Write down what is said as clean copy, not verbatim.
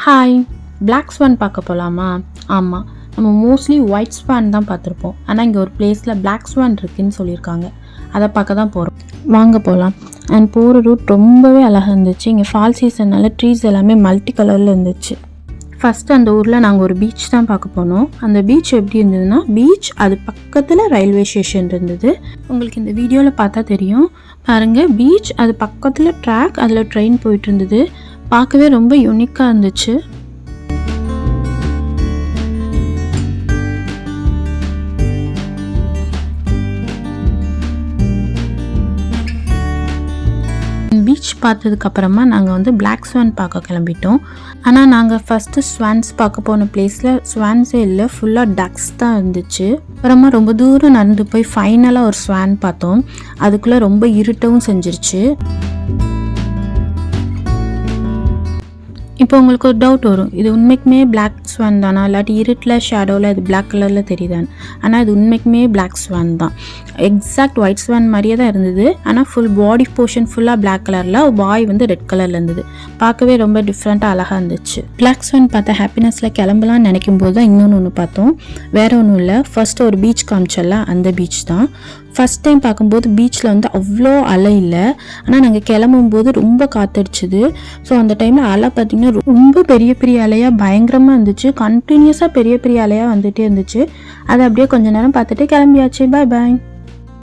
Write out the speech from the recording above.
Hi, black Swan பார்க்க போகலாமா? ஆமாம், நம்ம மோஸ்ட்லி ஒயிட் ஸ்வான் தான் பார்த்துருப்போம். ஆனால் இங்கே ஒரு பிளேஸில் பிளாக் ஸ்வான் இருக்குதுன்னு சொல்லியிருக்காங்க. அதை பார்க்க தான் போகிறோம். வாங்க போகலாம். அண்ட் போகிற ரூட் ரொம்பவே அழகாக இருந்துச்சு. இங்கே ஃபால் சீசன்னால ட்ரீஸ் எல்லாமே மல்டி கலரில் இருந்துச்சு. ஃபஸ்ட்டு அந்த ஊரில் நாங்கள் ஒரு பீச் தான் பார்க்க போனோம். அந்த பீச் எப்படி இருந்ததுன்னா, பீச் அது பக்கத்தில் ரயில்வே ஸ்டேஷன் இருந்தது. உங்களுக்கு இந்த வீடியோவில் பார்த்தா தெரியும் பாருங்கள். பீச் அது பக்கத்தில் ட்ராக், அதில் ட்ரெயின் போயிட்டு இருந்தது. பார்க்கவே ரொம்ப யூனிக்காக இருந்துச்சு. பீச் பார்த்ததுக்கப்புறமா நாங்கள் வந்து பிளாக் ஸ்வான் பார்க்க கிளம்பிட்டோம். ஆனால் நாங்கள் ஃபஸ்ட்டு ஸ்வான்ஸ் பார்க்க போன பிளேஸில் ஸ்வான்ஸே இல்லை, ஃபுல்லாக டக்ஸ் தான் இருந்துச்சு. அப்புறமா ரொம்ப தூரம் நடந்து போய் ஃபைனலாக ஒரு ஸ்வான் பார்த்தோம். அதுக்குள்ளே ரொம்ப இருட்டவும் செஞ்சிருச்சு. இப்போ உங்களுக்கு ஒரு டவுட் வரும், இது உண்மைக்குமே பிளாக் ஸ்வான் தானா, இல்லாட்டி இருட்டில் ஷேடோவில் இது பிளாக் கலரில் தெரியுதான்? ஆனால் இது உண்மைக்குமே பிளாக் ஸ்வான் தான். எக்ஸாக்ட் ஒயிட் ஸ்வான் மாதிரியே தான் இருந்தது. ஆனால் ஃபுல் பாடி போர்ஷன் ஃபுல்லாக பிளாக் கலரில், வாய் வந்து ரெட் கலரில் இருந்தது. பார்க்கவே ரொம்ப டிஃப்ரெண்ட்டாக அழகாக இருந்துச்சு. பிளாக் ஸ்வான் பார்த்த ஹாப்பினஸில் கிளம்பலான்னு நினைக்கும் போது தான் இன்னொன்று ஒன்று பார்த்தோம். வேறு ஒன்றும் இல்லை, ஃபஸ்ட்டு ஒரு பீச் காமிச்சல, அந்த பீச் தான். ஃபஸ்ட் டைம் பார்க்கும்போது பீச்சில் வந்து அவ்வளோ அலை இல்லை. ஆனால் நாங்கள் கிளம்பும்போது ரொம்ப காத்தடிச்சுது. ஸோ அந்த டைமில் அலை பார்த்திங்கன்னா ரொம்ப பெரிய பெரிய அலையாக பயங்கரமாக இருந்துச்சு. கண்டினியூஸாக பெரிய பெரிய அலையாக வந்துகிட்டே இருந்துச்சு. அதை அப்படியே கொஞ்சம் நேரம் பார்த்துட்டு கிளம்பியாச்சு. பாய் பாய்.